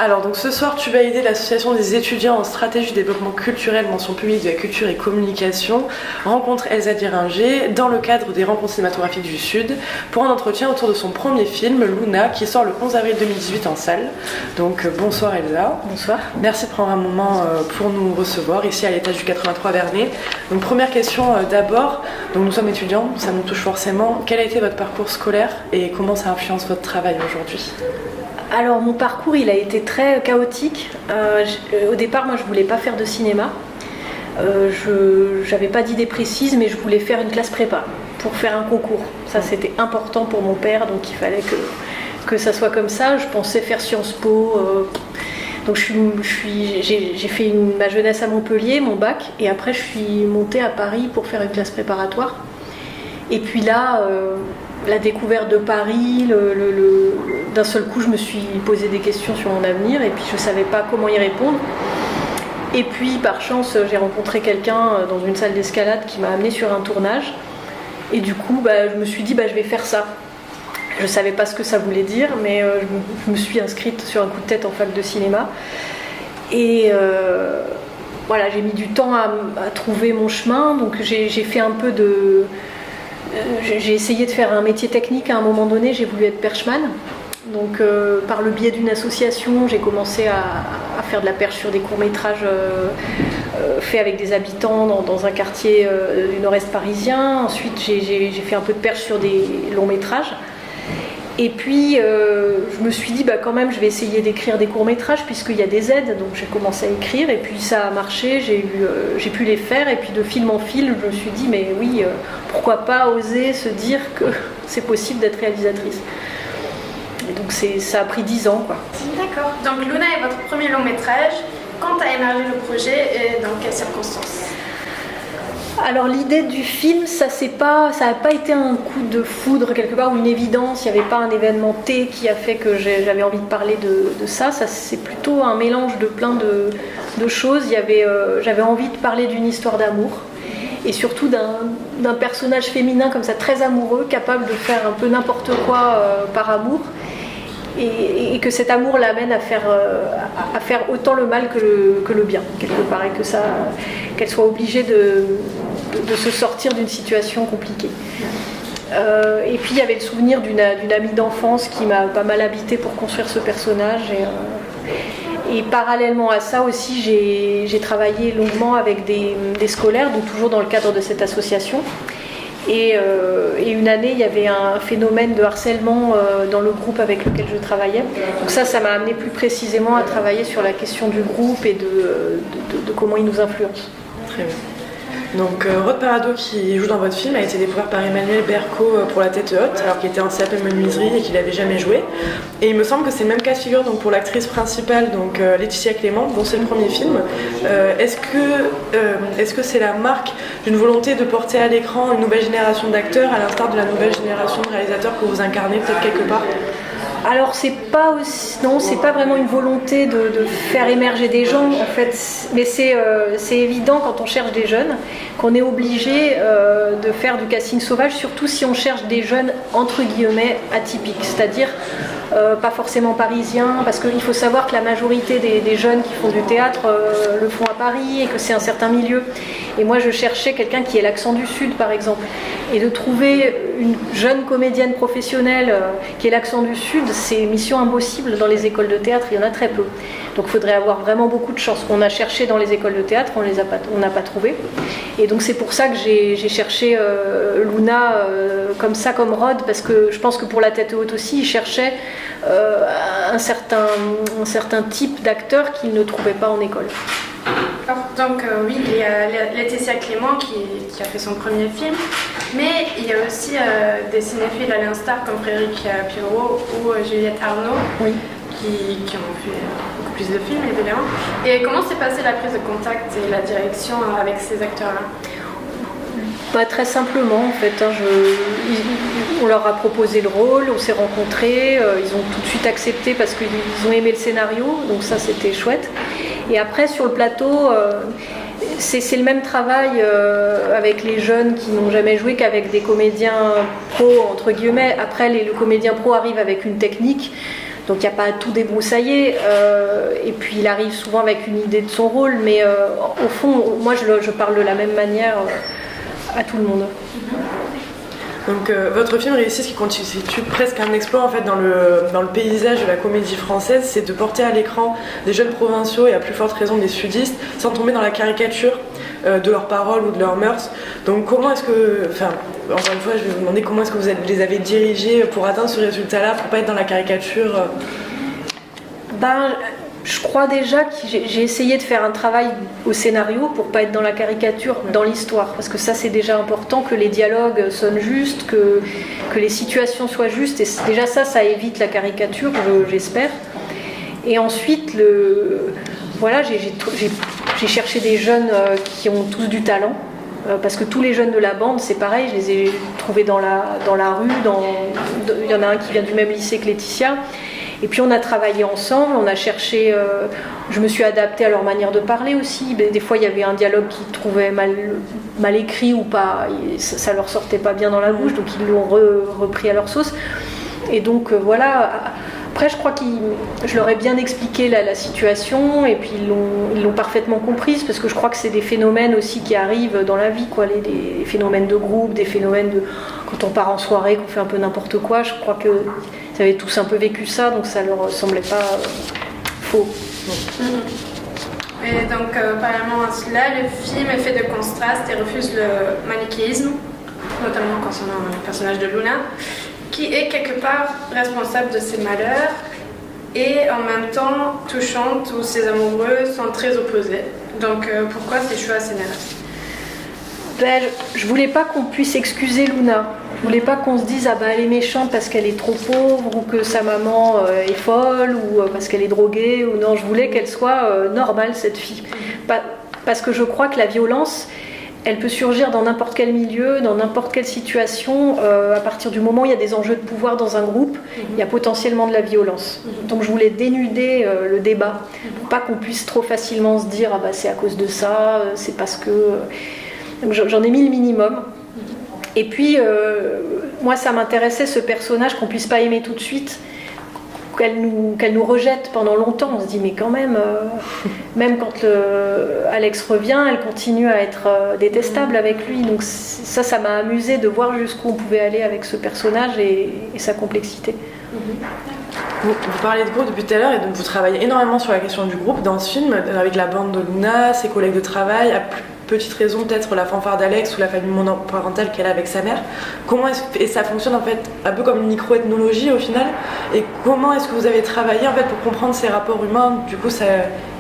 Alors donc ce soir tu vas aider l'association des étudiants en stratégie de développement culturel, mention publique de la culture et communication, rencontre Elsa Diringer dans le cadre des rencontres cinématographiques du Sud pour un entretien autour de son premier film Luna qui sort le 11 avril 2018 en salle. Donc bonsoir Elsa. Bonsoir. Merci de prendre un moment pour nous recevoir ici à l'étage du 83 Vernet. Donc première question d'abord, donc nous sommes étudiants, ça nous touche forcément. Quel a été votre parcours scolaire et comment ça influence votre travail aujourd'hui ? Alors mon parcours il a été très chaotique. Au départ moi je voulais pas faire de cinéma. Je n'avais pas d'idée précise mais je voulais faire une classe prépa pour faire un concours. Ça c'était important pour mon père donc il fallait que ça soit comme ça. Je pensais faire Sciences Po. Donc j'ai fait ma jeunesse à Montpellier, mon bac, et après je suis montée à Paris pour faire une classe préparatoire. Et puis là, la découverte de Paris, d'un seul coup je me suis posé des questions sur mon avenir et puis je ne savais pas comment y répondre. Et puis par chance j'ai rencontré quelqu'un dans une salle d'escalade qui m'a amenée sur un tournage. Et du coup je me suis dit je vais faire ça. Je ne savais pas ce que ça voulait dire, mais je me suis inscrite sur un coup de tête en fac de cinéma. Et voilà, j'ai mis du temps à trouver mon chemin. Donc j'ai fait un peu de... J'ai essayé de faire un métier technique à un moment donné, j'ai voulu être perchman. Donc par le biais d'une association, j'ai commencé à faire de la perche sur des courts-métrages faits avec des habitants dans un quartier du nord-est parisien. Ensuite j'ai fait un peu de perche sur des longs-métrages. Et puis je me suis dit quand même je vais essayer d'écrire des courts-métrages puisqu'il y a des aides, donc j'ai commencé à écrire et puis ça a marché, j'ai pu les faire et puis de film en film je me suis dit mais oui, pourquoi pas oser se dire que c'est possible d'être réalisatrice. Et donc ça a pris 10 ans quoi. D'accord, donc Luna est votre premier long-métrage. Quand a émergé le projet et dans quelles circonstances ? Alors l'idée du film, ça n'a pas été un coup de foudre quelque part ou une évidence, il n'y avait pas un événement T qui a fait que j'avais envie de parler de ça. Ça c'est plutôt un mélange de plein de choses. J'avais envie de parler d'une histoire d'amour et surtout d'un personnage féminin comme ça très amoureux, capable de faire un peu n'importe quoi par amour. Et que cet amour l'amène à faire autant le mal que le bien, quelque part, et qu'elle soit obligée de se sortir d'une situation compliquée. Et puis il y avait le souvenir d'une amie d'enfance qui m'a pas mal habité pour construire ce personnage. Et parallèlement à ça aussi, j'ai travaillé longuement avec des scolaires, donc toujours dans le cadre de cette association. Et une année, il y avait un phénomène de harcèlement dans le groupe avec lequel je travaillais. Donc ça m'a amené plus précisément à travailler sur la question du groupe et de comment il nous influence. Très bien. Donc Rod Parado qui joue dans votre film a été découvert par Emmanuel Berco pour La Tête Haute, alors qu'il était en CAP menuiserie et qu'il n'avait jamais joué. Et il me semble que c'est le même cas de figure donc, pour l'actrice principale, donc Laetitia Clément, dont c'est le premier film. Est-ce que c'est la marque d'une volonté de porter à l'écran une nouvelle génération d'acteurs, à l'instar de la nouvelle génération de réalisateurs que vous incarnez peut-être quelque part ? Alors c'est pas vraiment une volonté de faire émerger des gens en fait, mais c'est évident quand on cherche des jeunes qu'on est obligé de faire du casting sauvage, surtout si on cherche des jeunes entre guillemets atypiques, c'est-à-dire pas forcément parisiens, parce qu'il faut savoir que la majorité des jeunes qui font du théâtre le font à Paris et que c'est un certain milieu. Et moi je cherchais quelqu'un qui ait l'accent du Sud par exemple, et de trouver une jeune comédienne professionnelle qui ait l'accent du Sud, c'est mission impossible dans les écoles de théâtre, il y en a très peu. Donc il faudrait avoir vraiment beaucoup de chance. On a cherché dans les écoles de théâtre, on n'a pas trouvé. Et donc c'est pour ça que j'ai cherché Luna comme ça, comme Rod, parce que je pense que pour La Tête Haute aussi, il cherchait un certain type d'acteur qu'il ne trouvait pas en école. Donc oui, il y a Laetitia Clément qui a fait son premier film, mais il y a aussi des cinéphiles à l'instar comme Frédéric Pierrot ou Juliette Arnaud, oui, qui ont fait beaucoup plus de films évidemment. Et comment s'est passée la prise de contact et la direction avec ces acteurs-là ? Pas très simplement en fait, on leur a proposé le rôle, on s'est rencontrés, ils ont tout de suite accepté parce qu'ils ont aimé le scénario, donc ça c'était chouette. Et après sur le plateau, c'est le même travail avec les jeunes qui n'ont jamais joué qu'avec des comédiens pros entre guillemets. Après le comédien pro arrive avec une technique. Donc il n'y a pas à tout débroussailler. Et puis il arrive souvent avec une idée de son rôle, mais au fond, moi je parle de la même manière à tout le monde. Donc votre film réussit, ce qui constitue presque un exploit en fait dans le paysage de la comédie française, c'est de porter à l'écran des jeunes provinciaux et à plus forte raison des sudistes, sans tomber dans la caricature de leurs paroles ou de leurs mœurs. Donc comment est-ce que, encore une fois, je vais vous demander comment est-ce que vous les avez dirigés pour atteindre ce résultat-là, pour pas être dans la caricature Je crois déjà que j'ai essayé de faire un travail au scénario pour pas être dans la caricature, dans l'histoire, parce que ça c'est déjà important, que les dialogues sonnent justes, que les situations soient justes, et déjà ça évite la caricature, j'espère. Et ensuite, j'ai cherché des jeunes qui ont tous du talent, parce que tous les jeunes de la bande, c'est pareil, je les ai trouvés dans la rue, il y en a un qui vient du même lycée que Laetitia. Et puis on a travaillé ensemble, on a cherché, je me suis adaptée à leur manière de parler aussi. Des fois il y avait un dialogue qu'ils trouvaient mal écrit ou pas, ça leur sortait pas bien dans la bouche, donc ils l'ont repris à leur sauce. Et donc voilà, après je crois que je leur ai bien expliqué la situation, et puis ils l'ont parfaitement comprise, parce que je crois que c'est des phénomènes aussi qui arrivent dans la vie, quoi, les phénomènes de groupe, des phénomènes de quand on part en soirée, qu'on fait un peu n'importe quoi. Je crois que ils avaient tous un peu vécu ça, donc ça leur semblait pas faux. Et donc, parallèlement à cela, le film est fait de contrastes et refuse le manichéisme, notamment concernant le personnage de Luna, qui est quelque part responsable de ses malheurs et en même temps touchante, où ses amoureux sont très opposés. Donc, pourquoi ces choix scénaristiques ? Je voulais pas qu'on puisse excuser Luna. Je voulais pas qu'on se dise elle est méchante parce qu'elle est trop pauvre, ou que sa maman est folle, ou parce qu'elle est droguée. Ou non, je voulais qu'elle soit normale, cette fille. Parce que je crois que la violence, elle peut surgir dans n'importe quel milieu, dans n'importe quelle situation. À partir du moment où il y a des enjeux de pouvoir dans un groupe, il y a potentiellement de la violence. Donc je voulais dénuder le débat, pour pas qu'on puisse trop facilement se dire c'est à cause de ça, c'est parce que... Donc j'en ai mis le minimum. Et puis, moi, ça m'intéressait, ce personnage, qu'on puisse pas aimer tout de suite, qu'elle nous rejette pendant longtemps. On se dit, mais quand même, même quand Alex revient, elle continue à être détestable avec lui. Donc ça m'a amusé de voir jusqu'où on pouvait aller avec ce personnage et sa complexité. Vous parlez de groupe depuis tout à l'heure, et donc vous travaillez énormément sur la question du groupe dans ce film, avec la bande de Luna, ses collègues de travail, à plus petite raison peut-être la fanfare d'Alex ou la famille monoparentale qu'elle a avec sa mère. Et ça fonctionne en fait un peu comme une micro-ethnologie au final. Et comment est-ce que vous avez travaillé en fait pour comprendre ces rapports humains ? Du coup, ça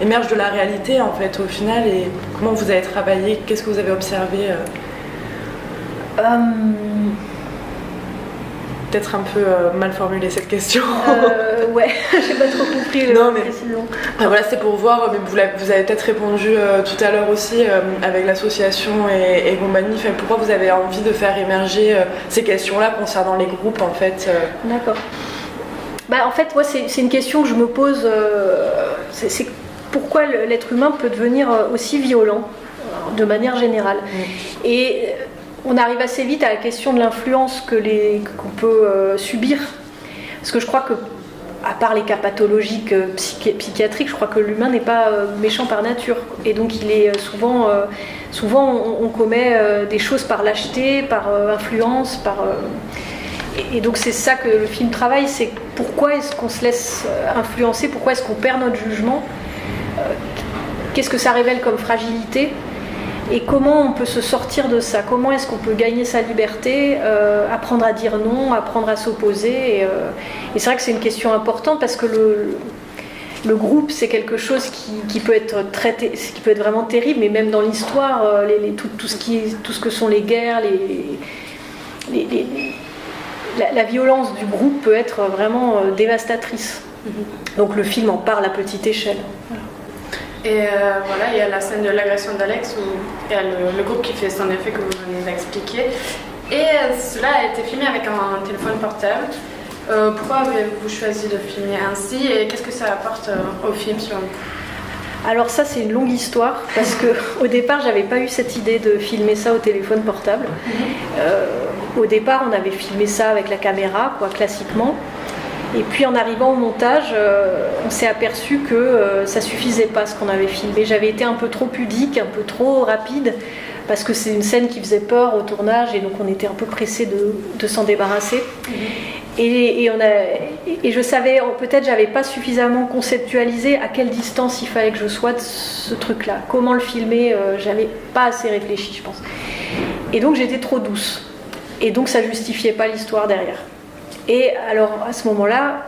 émerge de la réalité en fait au final. Et comment vous avez travaillé ? Qu'est-ce que vous avez observé Peut-être un peu mal formulé cette question. Ouais, j'ai pas trop compris la précision. Voilà, c'est pour voir, mais vous avez peut-être répondu tout à l'heure aussi avec l'association et compagnie. Pourquoi vous avez envie de faire émerger ces questions-là concernant les groupes en fait D'accord. En fait, moi, c'est une question que je me pose. C'est pourquoi l'être humain peut devenir aussi violent de manière générale. Et on arrive assez vite à la question de l'influence qu'on peut subir. Parce que je crois que, à part les cas pathologiques psychiatriques, je crois que l'humain n'est pas méchant par nature. Et donc il est souvent on commet des choses par lâcheté, par influence, et donc c'est ça que le film travaille, c'est pourquoi est-ce qu'on se laisse influencer, pourquoi est-ce qu'on perd notre jugement, qu'est-ce que ça révèle comme fragilité, et comment on peut se sortir de ça, comment est-ce qu'on peut gagner sa liberté, apprendre à dire non, apprendre à s'opposer. Et c'est vrai que c'est une question importante, parce que le groupe, c'est quelque chose qui peut être qui peut être vraiment terrible, mais même dans l'histoire, tout ce que sont les guerres, la violence du groupe peut être vraiment dévastatrice. Donc le film en parle à petite échelle. Voilà. Et voilà, il y a la scène de l'agression d'Alex où il y a le groupe qui fait son effet que vous venez d'expliquer. Et cela a été filmé avec un téléphone portable. Pourquoi avez-vous choisi de filmer ainsi, et qu'est-ce que ça apporte au film selon vous ? Alors ça, c'est une longue histoire, parce qu'au départ, j'avais pas eu cette idée de filmer ça au téléphone portable. Au départ, on avait filmé ça avec la caméra, classiquement. Et puis en arrivant au montage, on s'est aperçu que ça suffisait pas ce qu'on avait filmé. J'avais été un peu trop pudique, un peu trop rapide, parce que c'est une scène qui faisait peur au tournage, et donc on était un peu pressés de s'en débarrasser. Et je savais, peut-être j'avais pas suffisamment conceptualisé à quelle distance il fallait que je sois de ce truc-là. Comment le filmer, j'avais pas assez réfléchi, je pense. Et donc j'étais trop douce. Et donc ça justifiait pas l'histoire derrière. Et alors à ce moment-là,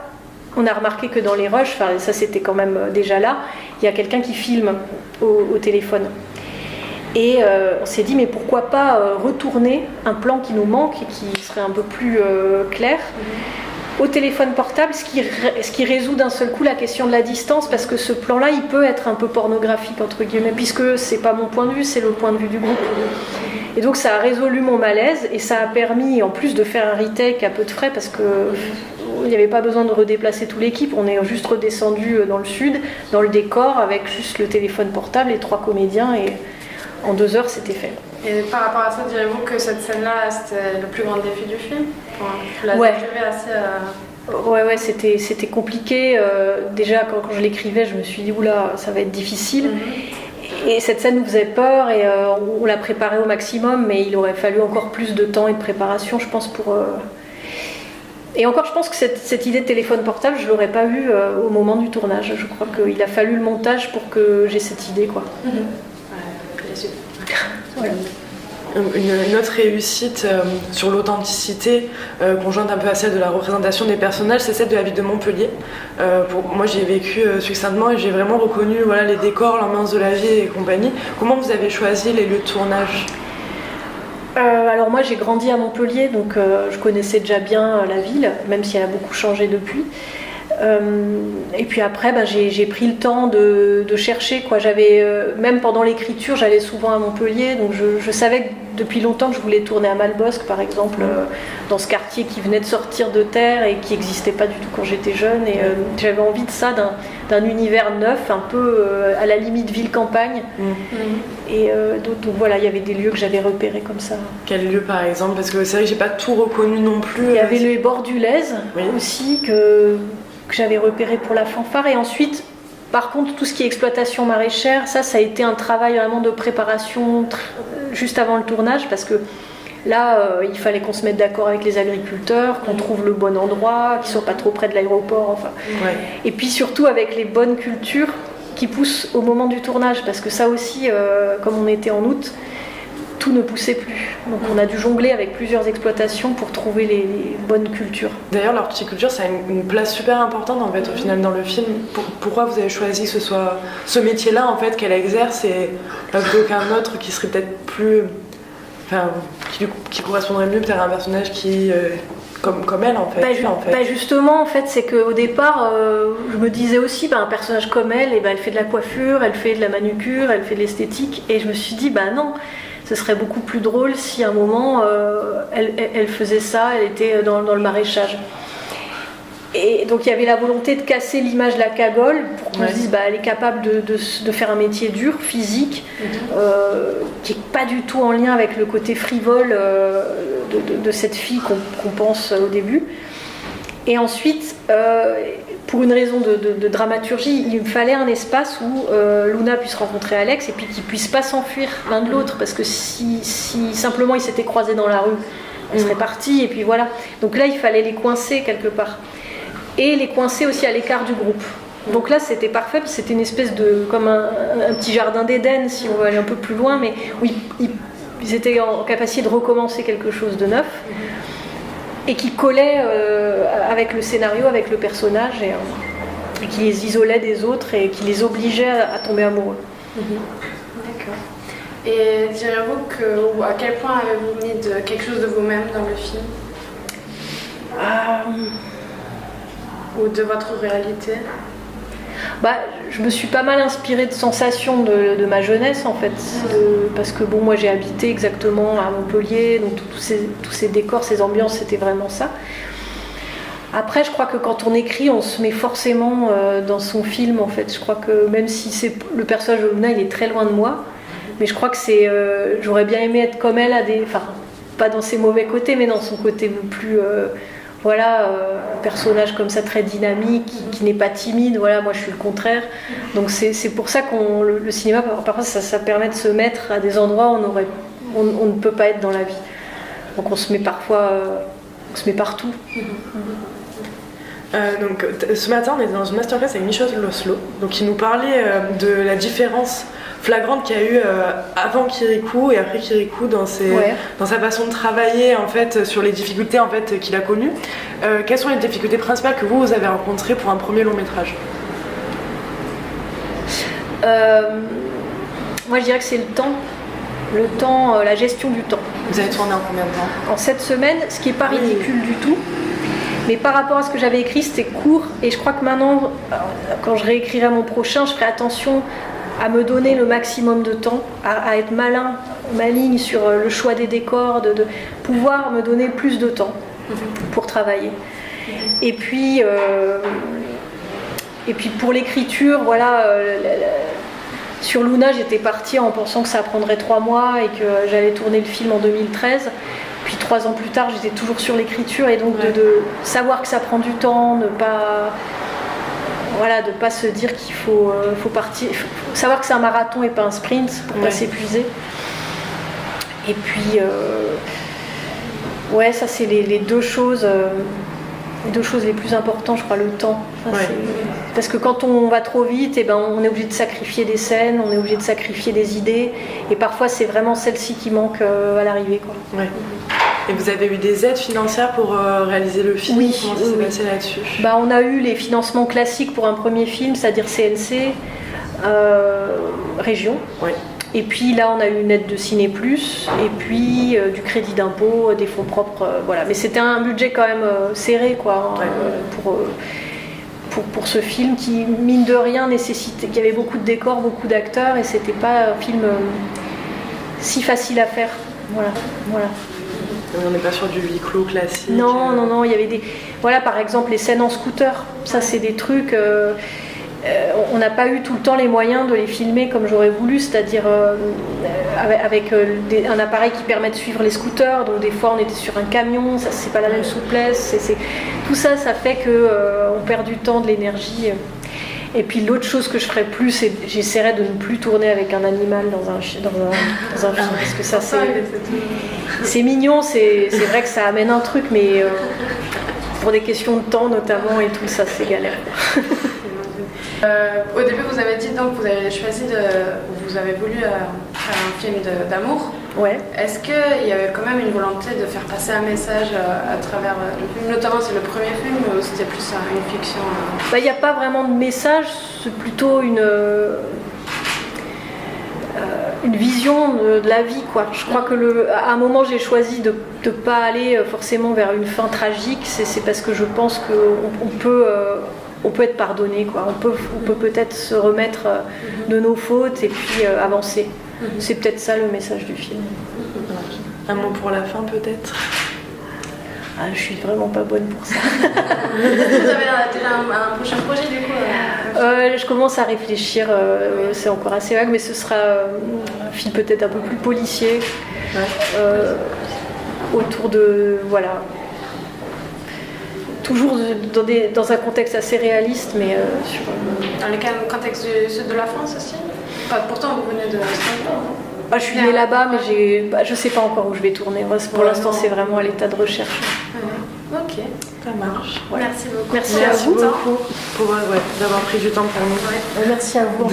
on a remarqué que dans les rushs, enfin ça c'était quand même déjà là, il y a quelqu'un qui filme au téléphone. Et on s'est dit mais pourquoi pas retourner un plan qui nous manque et qui serait un peu plus clair au téléphone portable, ce qui résout d'un seul coup la question de la distance, parce que ce plan-là il peut être un peu pornographique entre guillemets, puisque c'est pas mon point de vue, c'est le point de vue du groupe. Et donc ça a résolu mon malaise, et ça a permis en plus de faire un retake à peu de frais, parce que il n'y avait pas besoin de redéplacer toute l'équipe, on est juste redescendu dans le sud, dans le décor, avec juste le téléphone portable et 3 comédiens, et en 2 heures c'était fait. Et par rapport à ça, direz-vous que cette scène-là, c'était le plus grand défi du film? Tu l'as Ouais. décrivé assez... Ouais, c'était compliqué. Déjà, quand je l'écrivais, je me suis dit, oula, ça va être difficile. Et cette scène nous faisait peur, et on l'a préparée au maximum, mais il aurait fallu encore plus de temps et de préparation, je pense, pour... Et encore, je pense que cette idée de téléphone portable, je ne l'aurais pas eue au moment du tournage. Je crois qu'il a fallu le montage pour que j'ai cette idée, quoi. Voilà. Une autre réussite sur l'authenticité, conjointe un peu à celle de la représentation des personnages, c'est celle de la ville de Montpellier. Moi j'ai vécu succinctement et j'ai vraiment reconnu les décors, l'ambiance de la vie et compagnie. Comment vous avez choisi les lieux de tournage? Alors moi j'ai grandi à Montpellier, donc je connaissais déjà bien la ville, même si elle a beaucoup changé depuis. Et puis après j'ai pris le temps de chercher, quoi. Même pendant l'écriture j'allais souvent à Montpellier, donc je savais que depuis longtemps que je voulais tourner à Malbosc par exemple, dans ce quartier qui venait de sortir de terre et qui n'existait pas du tout quand j'étais jeune, et j'avais envie de ça, d'un univers neuf, un peu à la limite ville-campagne. Et donc voilà, il y avait des lieux que j'avais repérés comme ça. Quel lieu par exemple? Parce que c'est vrai que j'ai pas tout reconnu non plus. Il y avait les Bordulaises aussi que j'avais repéré pour la fanfare, et ensuite par contre tout ce qui est exploitation maraîchère, ça a été un travail vraiment de préparation juste avant le tournage, parce que là il fallait qu'on se mette d'accord avec les agriculteurs, qu'on trouve le bon endroit, qu'ils soient pas trop près de l'aéroport, et puis surtout avec les bonnes cultures qui poussent au moment du tournage, parce que ça aussi, comme on était en août, tout ne poussait plus. Donc on a dû jongler avec plusieurs exploitations pour trouver les bonnes cultures. D'ailleurs, l'horticulture, ça a une place super importante en fait, au final dans le film. Pourquoi vous avez choisi que ce soit ce métier-là en fait qu'elle exerce, et pas qu'aucun autre qui serait peut-être plus, qui correspondrait mieux peut-être à un personnage qui comme elle en fait. Justement, en fait, c'est qu'au départ, je me disais aussi, un personnage comme elle, elle fait de la coiffure, elle fait de la manucure, elle fait de l'esthétique, et je me suis dit, non. Ce serait beaucoup plus drôle si à un moment elle faisait ça, elle était dans le maraîchage. Et donc il y avait la volonté de casser l'image de la cagole pour qu'on se dise elle est capable de faire un métier dur, physique, qui n'est pas du tout en lien avec le côté frivole de cette fille qu'on pense au début. Et ensuite, pour une raison de dramaturgie, il me fallait un espace où Luna puisse rencontrer Alex, et puis qu'ils ne puissent pas s'enfuir l'un de l'autre, parce que si simplement ils s'étaient croisés dans la rue, on serait partis, et puis voilà. Donc là, il fallait les coincer quelque part. Et les coincer aussi à l'écart du groupe. Donc là, c'était parfait, c'était une espèce de... comme un petit jardin d'Éden, si on veut aller un peu plus loin, mais où ils étaient en capacité de recommencer quelque chose de neuf. Et qui collait avec le scénario, avec le personnage, et qui les isolait des autres et qui les obligeait à tomber amoureux. D'accord. Et direz-vous à quel point avez-vous mis quelque chose de vous-même dans le film? Ou de votre réalité? Je me suis pas mal inspirée de sensations de ma jeunesse en fait, parce que moi j'ai habité exactement à Montpellier, donc tous ces décors, ces ambiances, c'était vraiment ça. Après, je crois que quand on écrit, on se met forcément dans son film en fait. Je crois que même si le personnage de Luna, il est très loin de moi, mais je crois que j'aurais bien aimé être comme elle, pas dans ses mauvais côtés, mais dans son côté plus voilà, un personnage comme ça très dynamique, qui n'est pas timide. Voilà, moi je suis le contraire. Donc c'est pour ça qu'on le cinéma, parfois ça permet de se mettre à des endroits où on ne peut pas être dans la vie. Donc on se met parfois, on se met partout. Donc ce matin, on était dans une masterclass avec Michel Loslo, donc il nous parlait de la différence flagrante qu'il y a eu avant Kirikou et après Kirikou dans sa façon de travailler en fait, sur les difficultés en fait, qu'il a connues. Quelles sont les difficultés principales que vous avez rencontrées pour un premier long métrage? Moi je dirais que c'est le temps, la gestion du temps. Vous avez tourné en combien de temps? En 7 semaines, ce qui n'est pas ridicule du tout. Mais par rapport à ce que j'avais écrit, c'était court. Et je crois que maintenant, quand je réécrirai mon prochain, je ferai attention à me donner le maximum de temps, à être maligne sur le choix des décors, de pouvoir me donner plus de temps pour travailler. Et puis pour l'écriture, voilà, sur Luna, j'étais partie en pensant que ça prendrait 3 mois et que j'allais tourner le film en 2013. Puis 3 ans plus tard, j'étais toujours sur l'écriture et donc de savoir que ça prend du temps, de pas se dire qu'il faut partir, faut savoir que c'est un marathon et pas un sprint pour pas s'épuiser. Et puis, ça c'est les deux choses. Les deux choses les plus importantes, je crois, le temps. Parce que quand on va trop vite, on est obligé de sacrifier des scènes, on est obligé de sacrifier des idées. Et parfois, c'est vraiment celle-ci qui manque à l'arrivée. Ouais. Et vous avez eu des aides financières pour réaliser le film? Oui. Comment ça s'est passé là-dessus? On a eu les financements classiques pour un premier film, c'est-à-dire CNC, région. Ouais. Et puis là, on a eu une aide de Ciné Plus, et puis du crédit d'impôt, des fonds propres, voilà. Mais c'était un budget quand même serré, quoi, pour ce film qui, mine de rien, nécessitait, qu'il y avait beaucoup de décors, beaucoup d'acteurs, et c'était pas un film si facile à faire. Voilà. On n'est pas sur du huis clos classique. Non, il y avait des... Voilà, par exemple, les scènes en scooter, ça c'est des trucs... on n'a pas eu tout le temps les moyens de les filmer comme j'aurais voulu, c'est-à-dire avec un appareil qui permet de suivre les scooters, donc des fois on était sur un camion, ça c'est pas la même souplesse, tout ça fait qu'on perd du temps, de l'énergie. Et puis l'autre chose que je ferais plus, c'est j'essaierais de ne plus tourner avec un animal dans un film, parce que ça c'est mignon, c'est vrai que ça amène un truc, mais pour des questions de temps notamment et tout ça, c'est galère. Au début, vous avez dit donc vous avez choisi vous avez voulu faire un film d'amour. Ouais. Est-ce qu'il y avait quand même une volonté de faire passer un message à travers le film? Notamment, c'est le premier film ou c'était plus une fiction? Il n'y a pas vraiment de message, c'est plutôt une vision de la vie, quoi. Je crois que à un moment, j'ai choisi de ne pas aller forcément vers une fin tragique. C'est parce que je pense qu'on peut être pardonné, quoi. On peut peut-être se remettre de nos fautes et puis avancer. C'est peut-être ça le message du film. Un mot pour la fin, peut-être? Je suis vraiment pas bonne pour ça. Vous avez déjà un prochain projet du coup? Je commence à réfléchir, c'est encore assez vague, mais ce sera un film peut-être un peu plus policier, autour de... Voilà. Toujours dans un contexte assez réaliste, mais Dans le contexte du sud de la France aussi? Pourtant, vous venez de Strasbourg. Je suis née là-bas, mais je sais pas encore où je vais tourner. Pour l'instant, c'est vraiment à l'état de recherche. Ok, ça marche. Voilà. Merci beaucoup. Merci à vous beaucoup d'avoir pris du temps pour nous. Merci à vous.